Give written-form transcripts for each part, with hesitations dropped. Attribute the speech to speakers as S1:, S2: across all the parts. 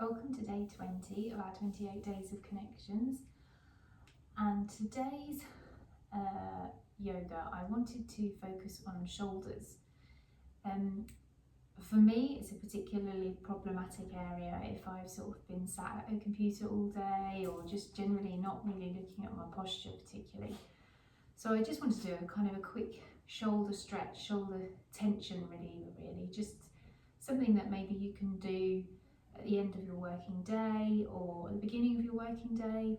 S1: Welcome to day 20 of our 28 days of connections, and today's yoga I wanted to focus on shoulders. For me it's a particularly problematic area if I've sort of been sat at a computer all day or just generally not really looking at my posture particularly. So I just wanted to do a quick shoulder stretch, shoulder tension reliever, really just something that maybe you can do at the end of your working day or at the beginning of your working day,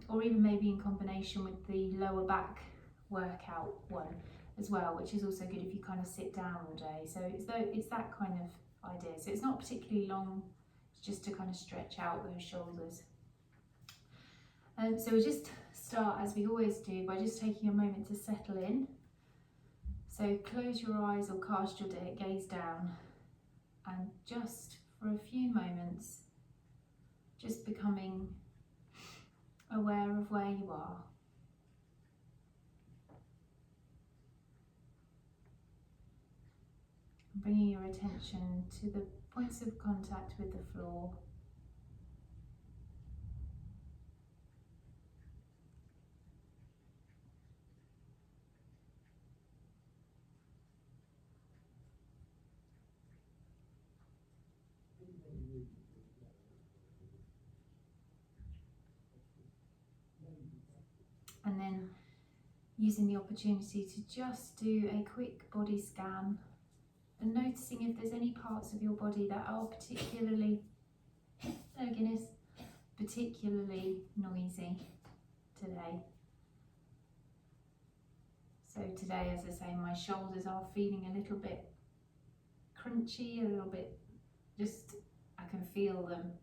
S1: or even maybe in combination with the lower back workout one as well, which is also good if you kind of sit down all day. So it's that kind of idea. So it's not particularly long, it's just to kind of stretch out those shoulders. So we just start, as we always do, by just taking a moment to settle in. So close your eyes or cast your gaze down, and just for a few moments, just becoming aware of where you are. Bringing your attention to the points of contact with the floor. And then using the opportunity to just do a quick body scan and noticing if there's any parts of your body that are particularly noisy today. So today, as I say, my shoulders are feeling a little bit crunchy, a little bit, just I can feel them.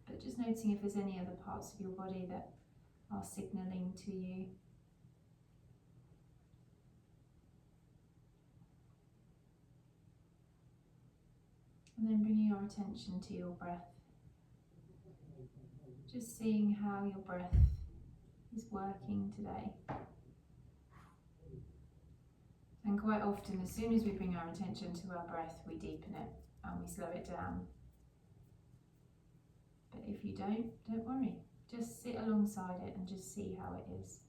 S1: But just noticing if there's any other parts of your body that are signalling to you. And then bringing your attention to your breath. Just seeing how your breath is working today. And quite often, as soon as we bring our attention to our breath, we deepen it and we slow it down. But if you don't worry. Just sit alongside it and just see how it is.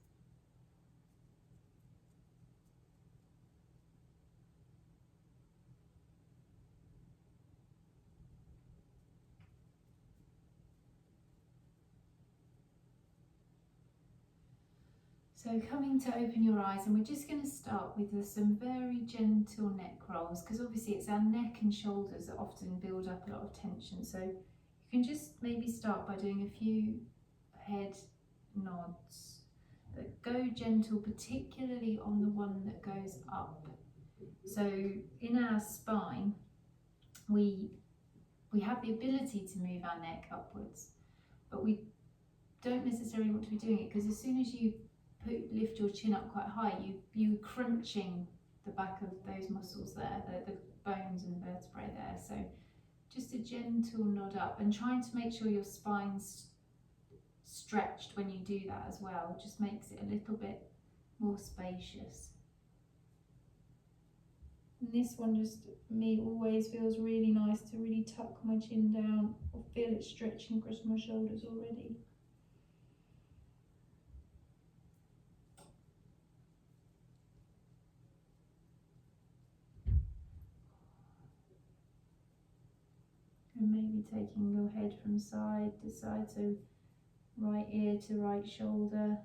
S1: So coming to open your eyes, and we're just going to start with some very gentle neck rolls, because obviously it's our neck and shoulders that often build up a lot of tension. So you can just maybe start by doing a few head nods that go gentle, particularly on the one that goes up. So in our spine, we have the ability to move our neck upwards, but we don't necessarily want to be doing it, because as soon as you lift your chin up quite high, you're crunching the back of those muscles there, the bones and vertebrae there. So just a gentle nod up, and trying to make sure your spine's stretched when you do that as well. Just makes it a little bit more spacious. And this one just, me, always feels really nice to really tuck my chin down or feel it stretching across my shoulders already. And maybe taking your head from side to side, so right ear to right shoulder,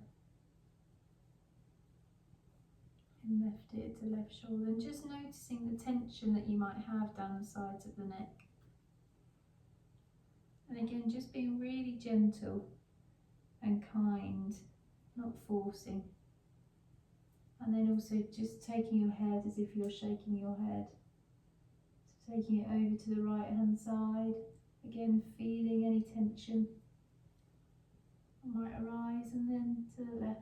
S1: and left ear to left shoulder, and just noticing the tension that you might have down the sides of the neck. And again, just being really gentle and kind, not forcing. And then also just taking your head as if you're shaking your head. So taking it over to the right hand side, again feeling any tension that might arise, and then to the left.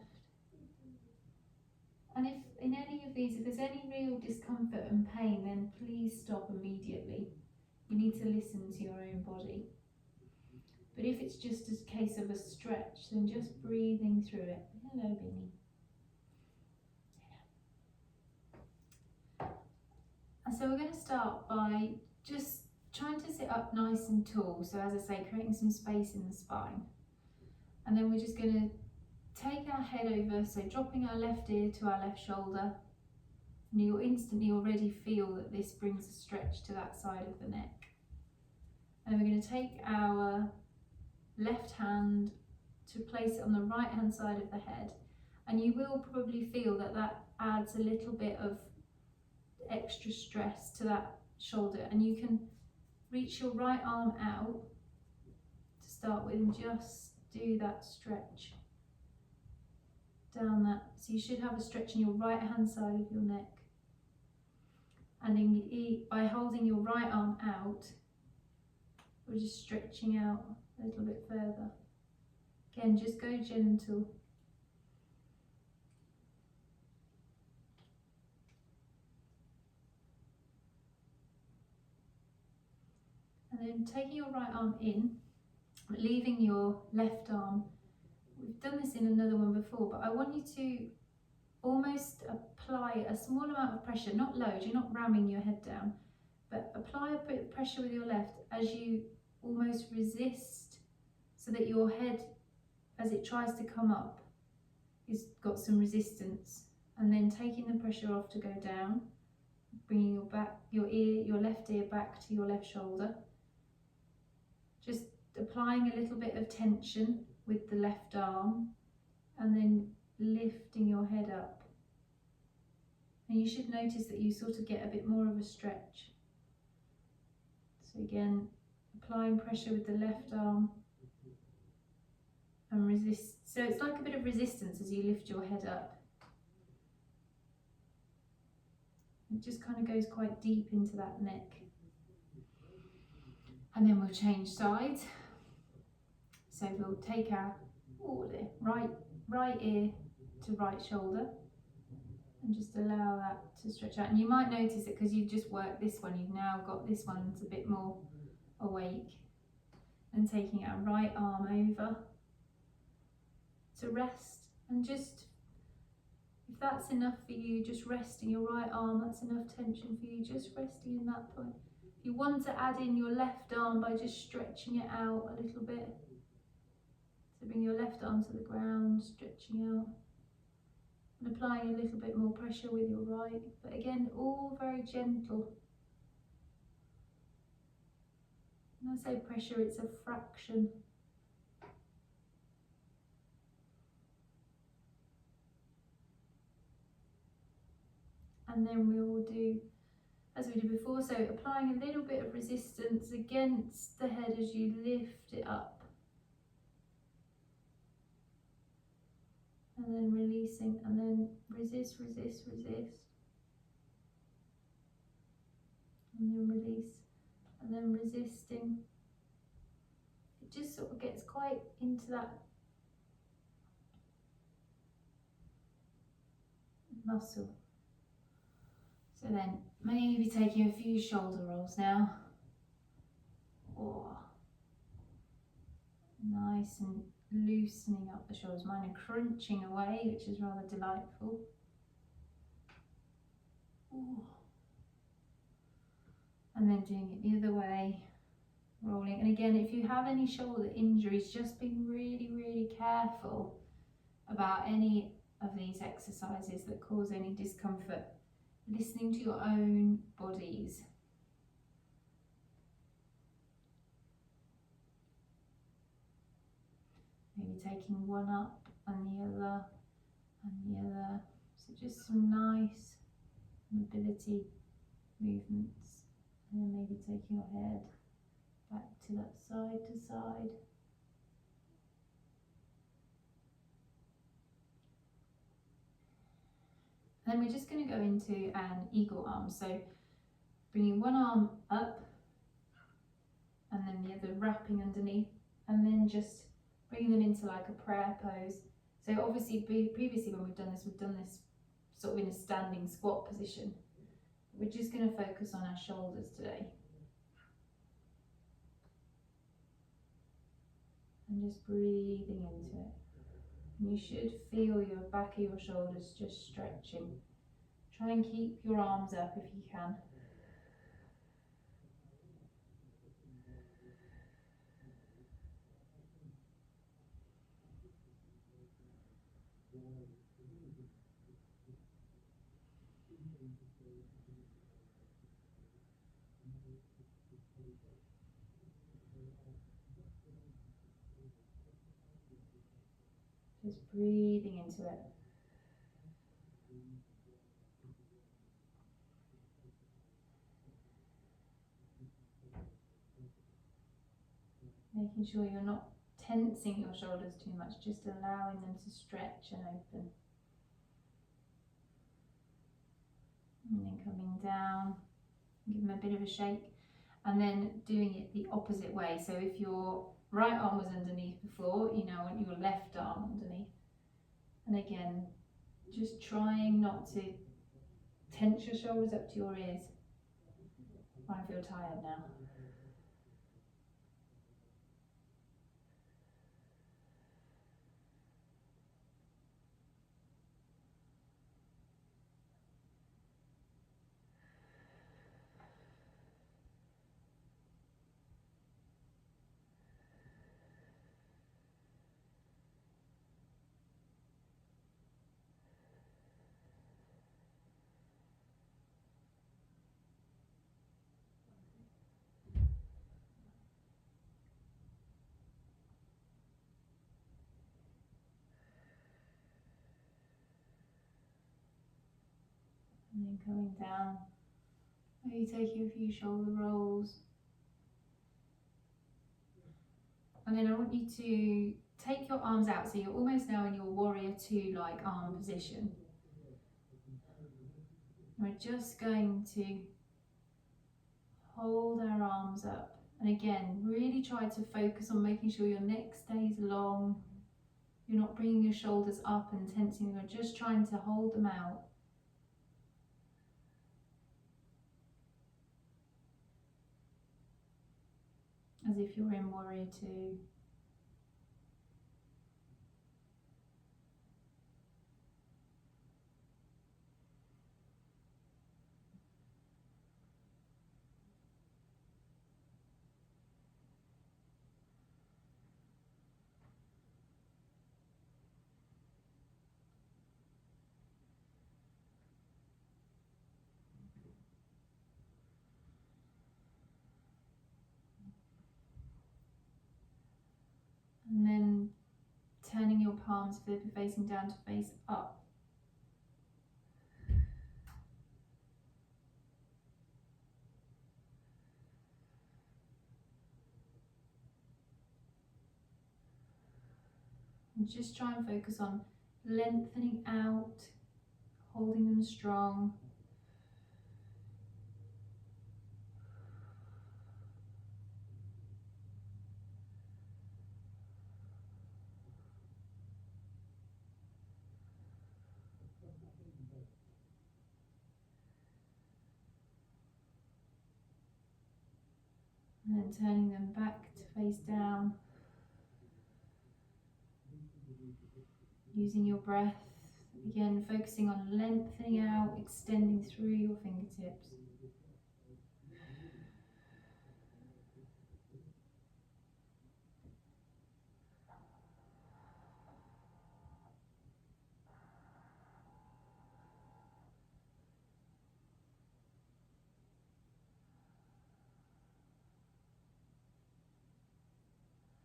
S1: And if in any of these, if there's any real discomfort and pain, then please stop immediately. You need to listen to your own body. But if it's just a case of a stretch, then just breathing through it. Hello, Binny. And so we're going to start by just trying to sit up nice and tall. So as I say, creating some space in the spine. And then we're just going to take our head over, so dropping our left ear to our left shoulder. And you'll instantly already feel that this brings a stretch to that side of the neck. And we're going to take our left hand to place it on the right hand side of the head. And you will probably feel that that adds a little bit of extra stress to that shoulder. And you can reach your right arm out to start with and just do that stretch down that. So you should have a stretch in your right hand side of your neck. And then by holding your right arm out, we're just stretching out a little bit further. Again, just go gentle. And then taking your right arm in, leaving your left arm. We've done this in another one before, but I want you to almost apply a small amount of pressure, not loads, you're not ramming your head down, but apply a bit of pressure with your left as you almost resist, so that your head, as it tries to come up, is got some resistance, and then taking the pressure off to go down, bringing your left ear back to your left shoulder, just applying a little bit of tension with the left arm, and then lifting your head up. And you should notice that you sort of get a bit more of a stretch. So again, applying pressure with the left arm and resist. So it's like a bit of resistance as you lift your head up. It just kind of goes quite deep into that neck. And then we'll change sides. So we'll take our right ear to right shoulder and just allow that to stretch out. And you might notice it because you've just worked this one, you've now got this one that's a bit more awake. And taking our right arm over to rest, and just, if that's enough for you, just resting your right arm, that's enough tension for you, just resting in that point. If you want to add in your left arm by just stretching it out a little bit, so bring your left arm to the ground, stretching out, and applying a little bit more pressure with your right, but again, all very gentle. When I say pressure, it's a fraction. And then we will do as we did before, so applying a little bit of resistance against the head as you lift it up. And then releasing, and then resist, resist, resist. And then release, and then resisting. It just sort of gets quite into that muscle. So then maybe taking a few shoulder rolls now. Oh, nice and loosening up the shoulders. Mine are crunching away, which is rather delightful. Ooh. And then doing it the other way, rolling. And again, if you have any shoulder injuries, just be really, really careful about any of these exercises that cause any discomfort. Listening to your own bodies. Maybe taking one up and the other and the other. So just some nice mobility movements. And then maybe taking your head back to that side to side. Then we're just going to go into an eagle arm. So bringing one arm up and then the other wrapping underneath, and then just bringing them into like a prayer pose. So obviously previously when we've done this sort of in a standing squat position. We're just going to focus on our shoulders today. And just breathing into it. You should feel your back of your shoulders just stretching. Try and keep your arms up if you can. Just breathing into it. Making sure you're not tensing your shoulders too much, just allowing them to stretch and open. And then coming down, give them a bit of a shake, and then doing it the opposite way. So if your right arm was underneath before, you now want your left arm underneath. And again, just trying not to tense your shoulders up to your ears. I feel tired now. And then coming down, maybe taking a few shoulder rolls. And then I want you to take your arms out, so you're almost now in your warrior two like arm position. We're just going to hold our arms up, and again really try to focus on making sure your neck stays long. You're not bringing your shoulders up and tensing them, you're just trying to hold them out. As if you're in warrior two. And then turning your palms, if they're facing down, to face up. And just try and focus on lengthening out, holding them strong. And then turning them back to face down. Using your breath, again focusing on lengthening out, extending through your fingertips.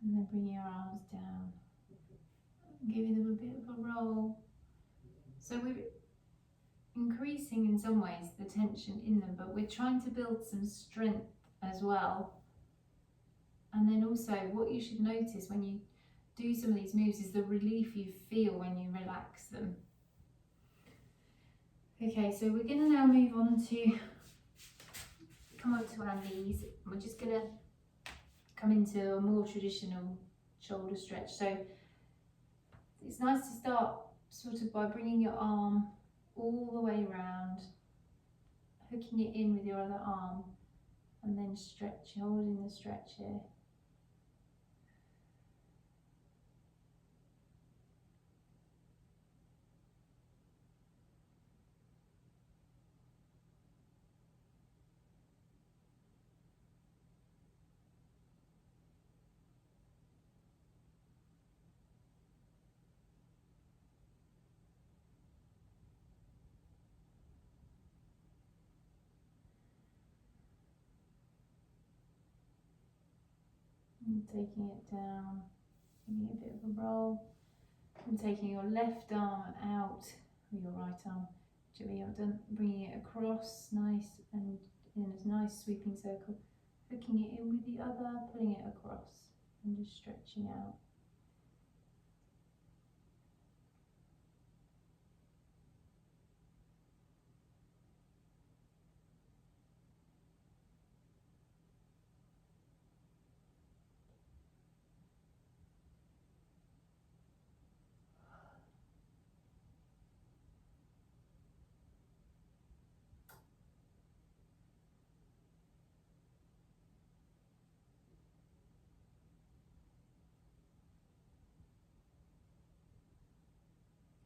S1: And then bring your arms down, giving them a bit of a roll. So we're increasing in some ways the tension in them, but we're trying to build some strength as well. And then also what you should notice when you do some of these moves is the relief you feel when you relax them. Okay, so we're going to now move on to come onto our knees. We're just going to come into a more traditional shoulder stretch. So it's nice to start sort of by bringing your arm all the way around, hooking it in with your other arm, and then stretch, holding the stretch here. and taking it down, giving it a bit of a roll, and taking your left arm out, or your right arm, whichever you're done, bringing it across, nice and in a nice sweeping circle, hooking it in with the other, pulling it across, and just stretching out.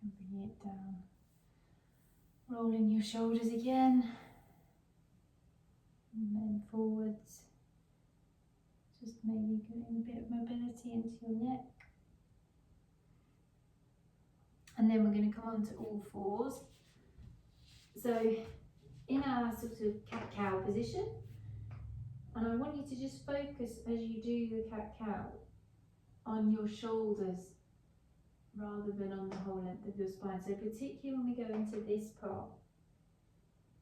S1: And bringing it down. Rolling your shoulders again, and then forwards. Just maybe getting a bit of mobility into your neck. And then we're going to come on to all fours. So in our sort of cat-cow position, and I want you to just focus as you do the cat-cow on your shoulders rather than on the whole length of your spine. So particularly when we go into this part,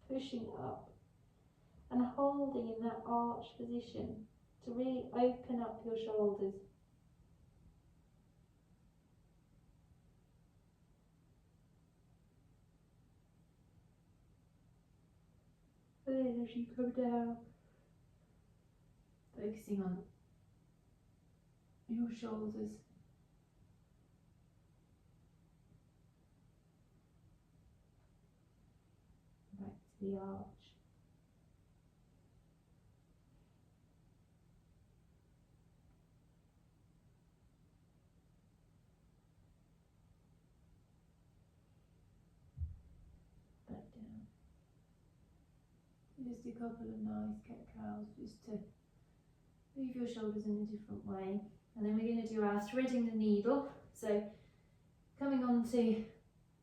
S1: pushing up and holding in that arch position to really open up your shoulders. And then as you come down, focusing on your shoulders. Back to the arch. Back down. Just a couple of nice cat-cows just to move your shoulders in a different way. And then we're going to do our threading the needle. So coming onto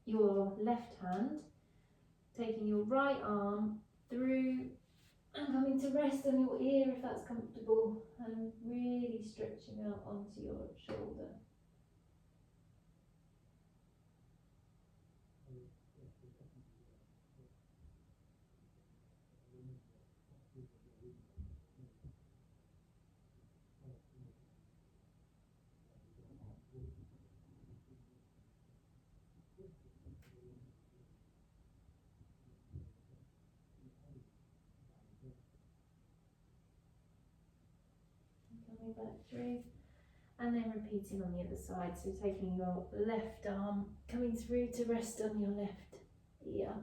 S1: your left hand, taking your right arm through and coming to rest on your ear if that's comfortable, and really stretching out onto your shoulder. Coming back through, and then repeating on the other side. So taking your left arm, coming through to rest on your left ear.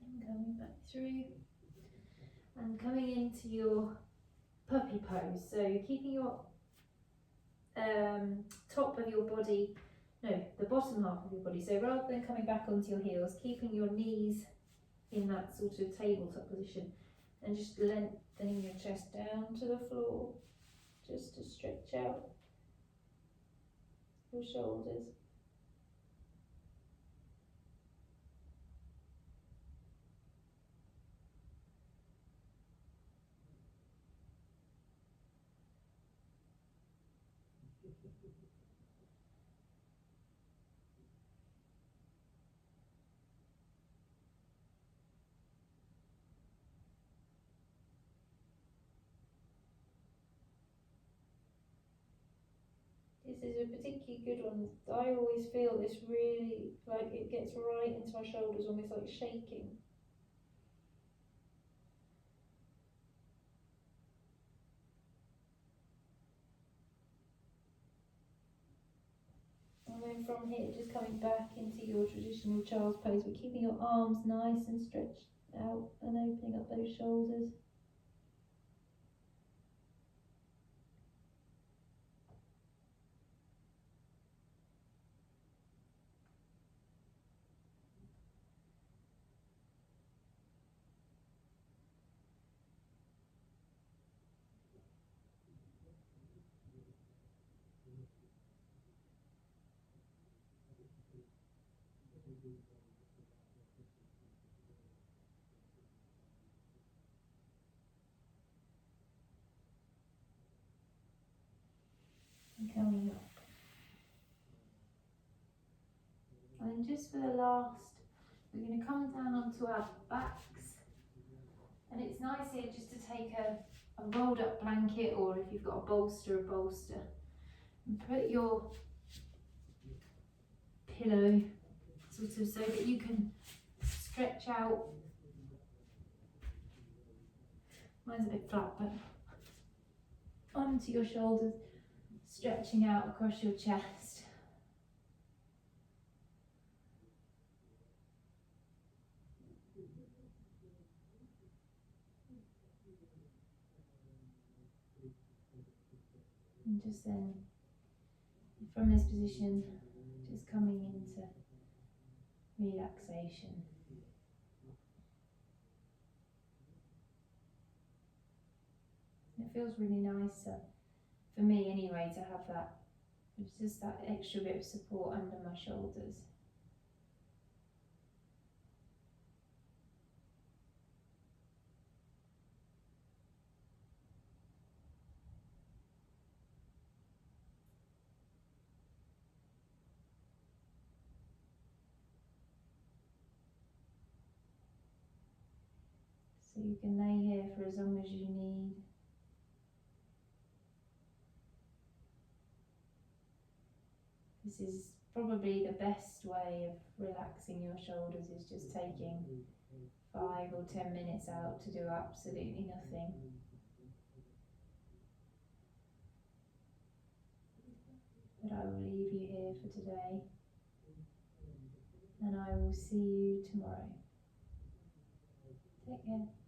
S1: And coming back through, and coming into your puppy pose. So keeping your top of your body, no, the bottom half of your body. So rather than coming back onto your heels, keeping your knees in that sort of tabletop position, and just lengthening your chest down to the floor, just to stretch out your shoulders. This is a particularly good one. I always feel this really, like it gets right into my shoulders, almost like shaking. And then from here, just coming back into your traditional child's pose, but keeping your arms nice and stretched out and opening up those shoulders. And coming up. And then just for the last, we're going to come down onto our backs. And it's nice here just to take a rolled up blanket, or if you've got a bolster, and put your pillow sort of so that you can stretch out. Mine's a bit flat, but onto your shoulders, stretching out across your chest. And just then, from this position, just coming into relaxation. It feels really nice, for me anyway, to have that. It's just that extra bit of support under my shoulders. So you can lay here for as long as you need. This is probably the best way of relaxing your shoulders, is just taking 5 or 10 minutes out to do absolutely nothing. But I will leave you here for today, and I will see you tomorrow. Take care.